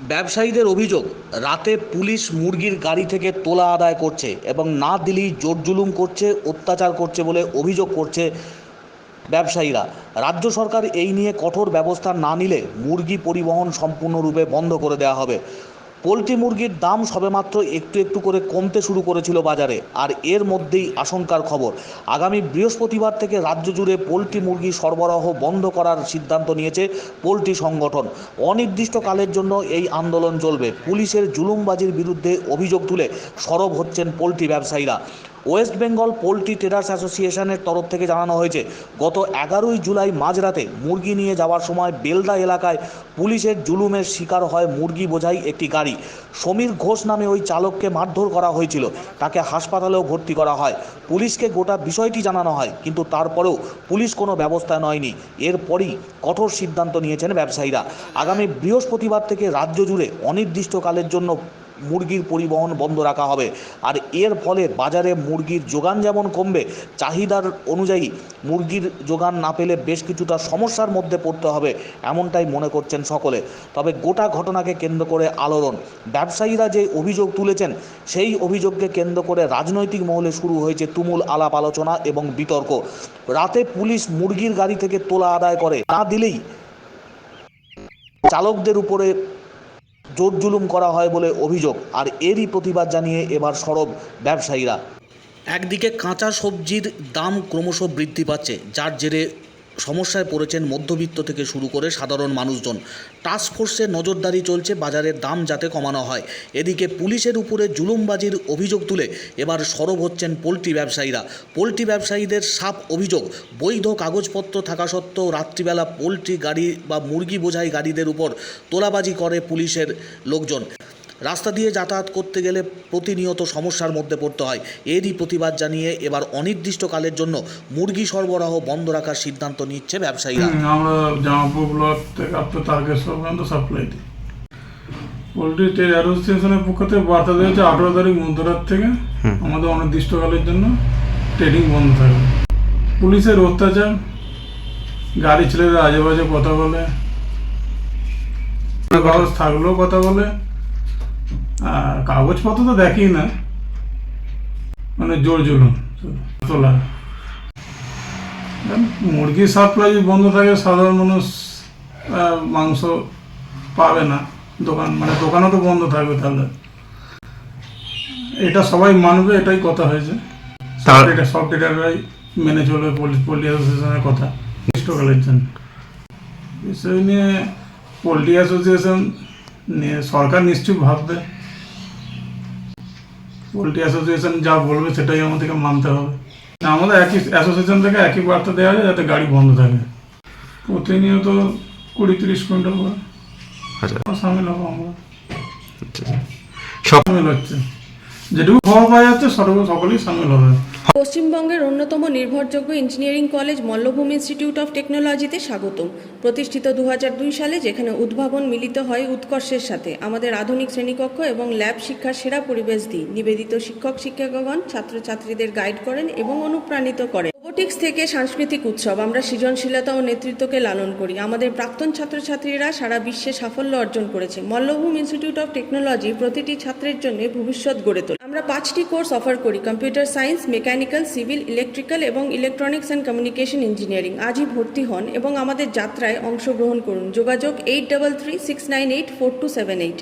ব্যবসায়ীদের অভিযোগ, রাতে পুলিশ মুরগির গাড়ি থেকে তোলা আদায় করছে এবং না দিলেই জোরজুলুম করছে, অত্যাচার করছে বলে অভিযোগ করছে ব্যবসায়ীরা। রাজ্য সরকার এই নিয়ে কঠোর ব্যবস্থা না নিলে মুরগি পরিবহন সম্পূর্ণরূপে বন্ধ করে দেওয়া হবে। পোলট্রি মুরগির দাম সবেমাত্র একটু একটু করে কমতে শুরু করেছিল বাজারে, আর এর মধ্যেই আশঙ্কার খবর। আগামী বৃহস্পতিবার থেকে রাজ্য জুড়ে পোলট্রি মুরগি সরবরাহ বন্ধ করার সিদ্ধান্ত নিয়েছে পোলট্রি সংগঠন। অনির্দিষ্টকালের জন্য এই আন্দোলন চলবে। পুলিশের জুলুমবাজির বিরুদ্ধে অভিযোগ তুলে সরব হচ্ছেন পোলট্রি ব্যবসায়ীরা। ওয়েস্ট বেঙ্গল পোলট্রি ট্রেডার্স অ্যাসোসিয়েশনের তরফ থেকে জানানো হয়েছে, গত 11ই জুলাই মাঝরাতে মুরগি নিয়ে যাওয়ার সময় বেলদা এলাকায় পুলিশের জুলুমের শিকার হয় মুরগি বোঝাই একটি গাড়ি। সমীর ঘোষ নামে ওই চালককে মারধর করা হয়েছিল, তাকে হাসপাতালেও ভর্তি করা হয়। পুলিশকে গোটা বিষয়টি জানানো হয়, কিন্তু তারপরেও পুলিশ কোনো ব্যবস্থা নেয়নি। এরপরই কঠোর সিদ্ধান্ত নিয়েছেন ব্যবসায়ীরা। আগামী বৃহস্পতিবার থেকে রাজ্য জুড়ে অনির্দিষ্টকালের জন্য মুরগির পরিবহন বন্ধ রাখা হবে। আর এর ফলে বাজারে মুরগির যোগান যেমন কমবে, চাহিদার অনুযায়ী মুরগির যোগান না পেলে বেশ কিছুটা সমস্যার মধ্যে পড়তে হবে, এমনটাই মনে করছেন সকলে। তবে গোটা ঘটনাকে কেন্দ্র করে আলোড়ন। ব্যবসায়ীরা যে অভিযোগ তুলেছেন, সেই অভিযোগকে কেন্দ্র করে রাজনৈতিক মহলে শুরু হয়েছে তুমুল আলাপ আলোচনা এবং বিতর্ক। রাতে পুলিশ মুরগির গাড়ি থেকে তোলা আদায় করে, না দিলেই চালকদের উপরে জোর জুলুম করা হয় বলে অভিযোগ। আর এরই প্রতিবাদ জানিয়ে এবার সরব ব্যবসায়ীরা। একদিকে কাঁচা সবজির দাম ক্রমশ বৃদ্ধি পাচ্ছে, যার জেরে সমস্যায় পড়েছেন মধ্যবিত্ত থেকে শুরু করে সাধারণ মানুষজন। টাস্কফোর্সের নজরদারি চলছে বাজারের দাম যাতে কমানো হয়। এদিকে পুলিশের উপরে জুলুমবাজির অভিযোগ তুলে এবার সরব হচ্ছেন পোলট্রি ব্যবসায়ীরা। পোলট্রি ব্যবসায়ীদের সাফ অভিযোগ, বৈধ কাগজপত্র থাকা সত্ত্বেও রাত্রিবেলা পোলট্রি গাড়ি বা মুরগি বোঝাই গাড়িদের উপর তোলাবাজি করে পুলিশের লোকজন। রাস্তা দিয়ে যাতায়াত করতে গেলে প্রতিনিয়ত সমস্যার মধ্যে পড়তে হয়। এরই প্রতিবাদ জানিয়ে এবার অনির্দিষ্টকালের জন্য মুরগি সরবরাহ বন্ধ রাখার সিদ্ধান্ত নিচ্ছে ব্যবসায়ীরা। আমরা জামালপুর ব্লক থেকে আপনার তারকেশ্বর পর্যন্ত সাপ্লাই দিই। পোলট্রি ট্রেড অ্যাসোসিয়েশনের পক্ষ থেকে বার্তা দিয়েছে 18 তারিখ মধ্যরাত থেকে আমাদের অনির্দিষ্টকালের জন্য ট্রেডিং বন্ধ থাকবে। পুলিশের অত্যাচার, গাড়ি ছেলেরা আজে বাজে কথা বলে, কাগজ থাকলেও কথা বলে, আর কাগজপত্র তো দেখি না, মানে জোর জুলুম তোলা। মুরগির সাপ্লাই বন্ধ থাকে, সাধারণ মানুষ মাংস পাবে না, দোকানও তো বন্ধ থাকবে। তাহলে এটা সবাই মানবে, এটাই কথা হয়েছে। সব ট্রেডাররাই মেনে চলবে পোল্ট্রি অ্যাসোসিয়েশনের কথা। গ্রীষ্মকালের জন্য বিষয় নিয়ে পোল্ট্রি অ্যাসোসিয়েশন নিয়ে সরকার নিশ্চয়ই ভাববে। পোল্ট্রি অ্যাসোসিয়েশন যা বলবে সেটাই আমাদেরকে মানতে হবে। আমাদের একই অ্যাসোসিয়েশন থেকে একই বার্তা দেওয়া যায় যাতে গাড়ি বন্ধ থাকে। প্রতিনিয়ত 20-30 কুইন্টাল করে সামিল হবো আমরা। সামিল হচ্ছে, যেটুকু খবর পাওয়া যাচ্ছে সকলেই সামিল হবে। পশ্চিমবঙ্গের অন্যতম নির্ভরযোগ্য engineering college Mallabhumi institute of টেকনোলজিতে স্বাগতম। প্রতিষ্ঠিত 2002 সালে, যেখানে উদ্ভাবন মিলিত হয় উৎকর্ষের সাথে। আমাদের আধুনিক শ্রেণীকক্ষ এবং ল্যাব শিক্ষার সেরা পরিবেশ দিই। নিবেদিত শিক্ষক শিক্ষিকাগণ ছাত্রছাত্রীদের গাইড করেন এবং অনুপ্রাণিত করেন। রোবোটিক্স থেকে সাংস্কৃতিক উৎসব, আমরা সৃজনশীলতা ও নেতৃত্বকে লালন করি। আমাদের প্রাক্তন ছাত্রছাত্রীরা সারা বিশ্বে সাফল্য অর্জন করেছে। মল্লভূমি ইনস্টিটিউট অফ টেকনোলজি প্রতিটি ছাত্রের জন্য ভবিষ্যৎ গড়ে তোলে। আমরা 5টি কোর্স অফার করি: computer science, mechanical, civil, electrical এবং ইলেকট্রনিক্স অ্যান্ড কমিউনিকেশন ইঞ্জিনিয়ারিং। আজই ভর্তি হন এবং আমাদের যাত্রায় অংশগ্রহণ করুন। যোগাযোগ 8336984278।